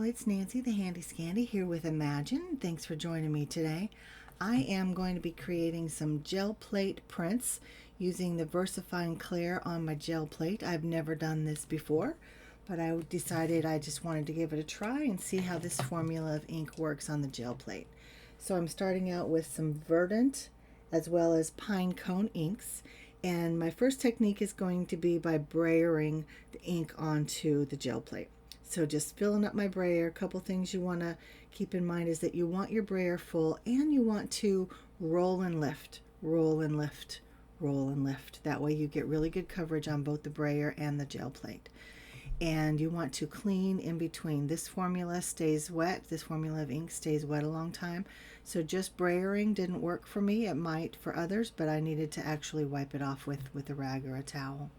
it's Nancy the Handy Scandy here with Imagine. Thanks for joining me today. I am going to be creating some gel plate prints using the VersaFine Clair on my gel plate. I've never done this before, but I decided I just wanted to give it a try and see how this formula of ink works on the gel plate. So I'm starting out with some Verdant as well as Pinecone inks. And my first technique is going to be by brayering the ink onto the gel plate. So just filling up my brayer. A couple things you want to keep in mind is that you want your brayer full and you want to roll and lift, roll and lift, roll and lift. That way you get really good coverage on both the brayer and the gel plate. And you want to clean in between. This formula stays wet. This formula of ink stays wet a long time. So just brayering didn't work for me. It might for others, but I needed to actually wipe it off with a rag or a towel.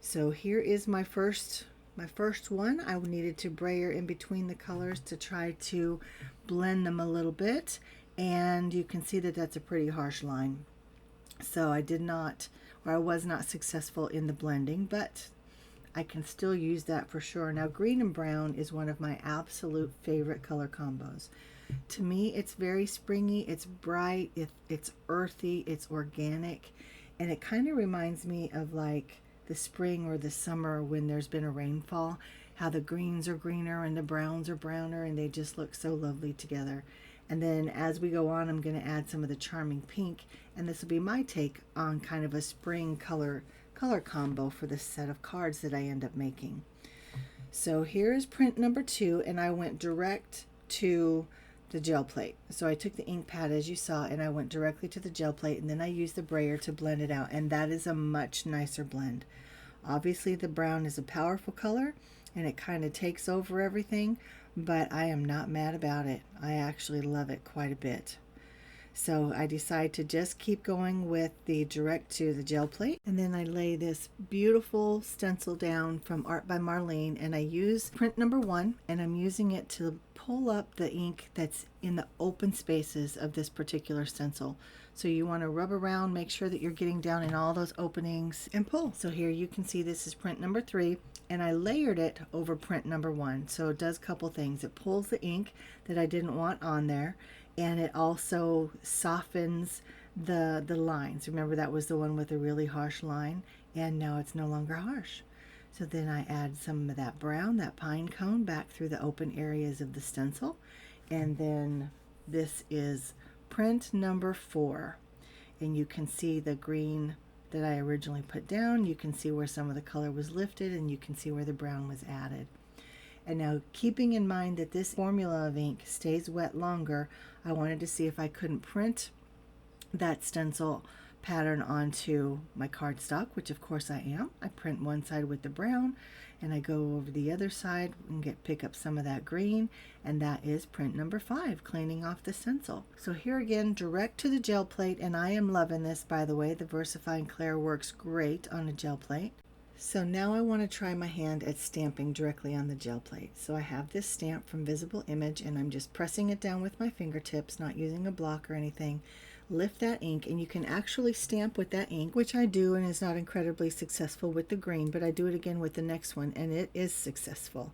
So here is my first one. I needed to brayer in between the colors to try to blend them a little bit, and you can see that that's a pretty harsh line. So I was not successful in the blending, but I can still use that for sure. Now green and brown is one of my absolute favorite color combos. To me, it's very springy, it's bright, it's earthy, it's organic, and it kind of reminds me of like the spring or the summer when there's been a rainfall, how the greens are greener and the browns are browner, and they just look so lovely together. And then as we go on, I'm going to add some of the Charming Pink, and this will be my take on kind of a spring color combo for this set of cards that I end up making. So here's print number 2, and I went direct to the gel plate. So I took the ink pad as you saw and I went directly to the gel plate, and then I used the brayer to blend it out, and that is a much nicer blend. Obviously the brown is a powerful color and it kind of takes over everything, but I am not mad about it. I actually love it quite a bit. So I decide to just keep going with the direct to the gel plate, and then I lay this beautiful stencil down from Art by Marlene, and I use print number 1, and I'm using it to pull up the ink that's in the open spaces of this particular stencil. So you want to rub around, make sure that you're getting down in all those openings and pull. So here you can see this is print number 3, and I layered it over print number 1. So it does a couple things. It pulls the ink that I didn't want on there, and it also softens the lines. Remember, that was the one with a really harsh line, and now it's no longer harsh. So then I add some of that brown, that pine cone, back through the open areas of the stencil. And then this is print number 4, and you can see the green that I originally put down. You can see where some of the color was lifted, and you can see where the brown was added. And now, keeping in mind that this formula of ink stays wet longer, I wanted to see if I couldn't print that stencil pattern onto my cardstock, which of course I am. I print one side with the brown, and I go over the other side and pick up some of that green, and that is print number 5, cleaning off the stencil. So here again, direct to the gel plate, and I am loving this, by the way. The VersaFine Clair works great on a gel plate. So now I want to try my hand at stamping directly on the gel plate. So I have this stamp from Visible Image, and I'm just pressing it down with my fingertips, not using a block or anything. Lift that ink, and you can actually stamp with that ink, which I do, and is not incredibly successful with the green, but I do it again with the next one, and it is successful.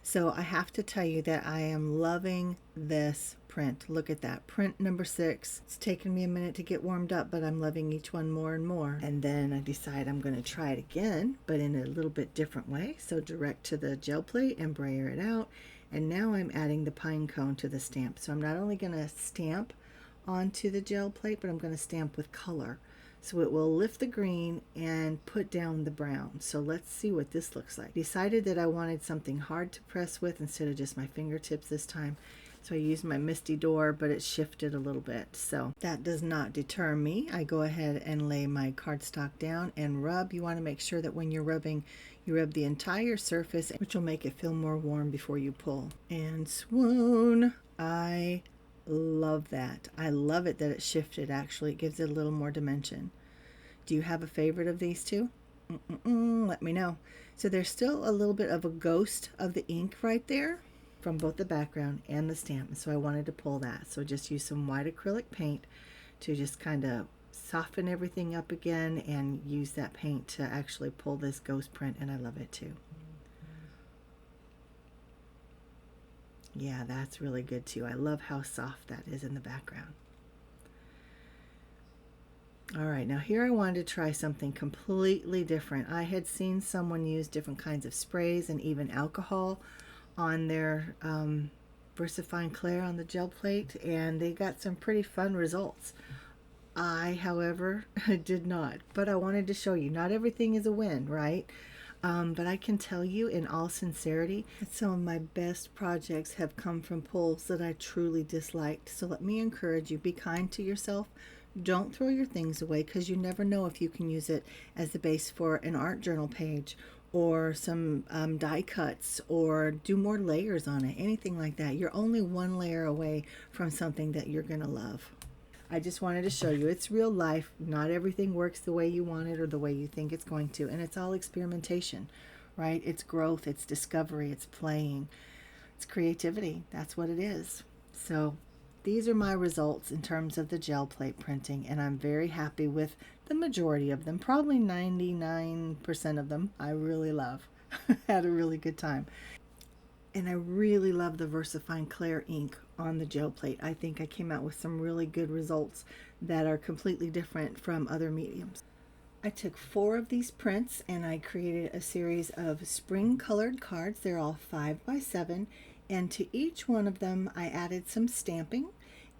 So I have to tell you that I am loving this print. Look at that, print number 6. It's taken me a minute to get warmed up, but I'm loving each one more and more. And then I decide I'm going to try it again, but in a little bit different way. So direct to the gel plate and brayer it out. And now I'm adding the pine cone to the stamp. So I'm not only going to stamp onto the gel plate, but I'm going to stamp with color. So it will lift the green and put down the brown. So let's see what this looks like. Decided that I wanted something hard to press with instead of just my fingertips this time. So I used my Misty Door, but it shifted a little bit. So that does not deter me. I go ahead and lay my cardstock down and rub. You want to make sure that when you're rubbing, you rub the entire surface, which will make it feel more warm before you pull. And swoon! I love that. I love it that it shifted. Actually, it gives it a little more dimension. Do you have a favorite of these two? Let me know. So there's still a little bit of a ghost of the ink right there from both the background and the stamp, so I wanted to pull that. So just use some white acrylic paint to just kind of soften everything up again, and use that paint to actually pull this ghost print, and I love it too. Yeah, that's really good too. I love how soft that is in the background. All right, now here I wanted to try something completely different. I had seen someone use different kinds of sprays and even alcohol on their VersaFine Clair on the gel plate, and they got some pretty fun results. I, however, did not, but I wanted to show you. Not everything is a win, right? But I can tell you in all sincerity that some of my best projects have come from pulls that I truly disliked. So let me encourage you, be kind to yourself. Don't throw your things away, because you never know if you can use it as the base for an art journal page or some die cuts, or do more layers on it, anything like that. You're only one layer away from something that you're going to love. I just wanted to show you it's real life. Not everything works the way you want it or the way you think it's going to. And it's all experimentation, right? It's growth, it's discovery, it's playing, it's creativity. That's what it is. So these are my results in terms of the gel plate printing, and I'm very happy with the majority of them. Probably 99% of them I really love. Had a really good time. And I really love the VersaFine Clair ink on the gel plate. I think I came out with some really good results that are completely different from other mediums. I took 4 of these prints and I created a series of spring colored cards. They're all 5 by 7, and to each one of them I added some stamping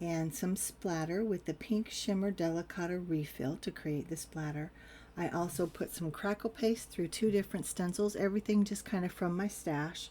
and some splatter with the pink Shimmer Delicata refill to create the splatter. I also put some crackle paste through 2 different stencils, everything just kind of from my stash.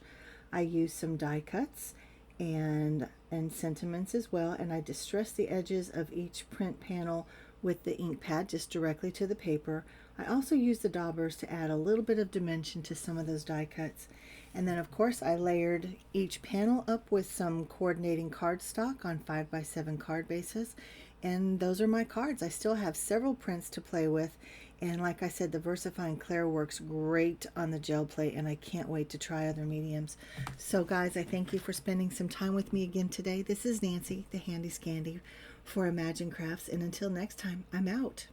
I used some die cuts and sentiments as well, and I distressed the edges of each print panel with the ink pad just directly to the paper. I also used the daubers to add a little bit of dimension to some of those die cuts. And then of course I layered each panel up with some coordinating cardstock on 5 by 7 card bases. And those are my cards. I still have several prints to play with, and like I said, the VersaFine Clair works great on the gel plate, and I can't wait to try other mediums. So guys, I thank you for spending some time with me again today. This is Nancy, the Handy Scandy for Imagine Crafts, and until next time, I'm out.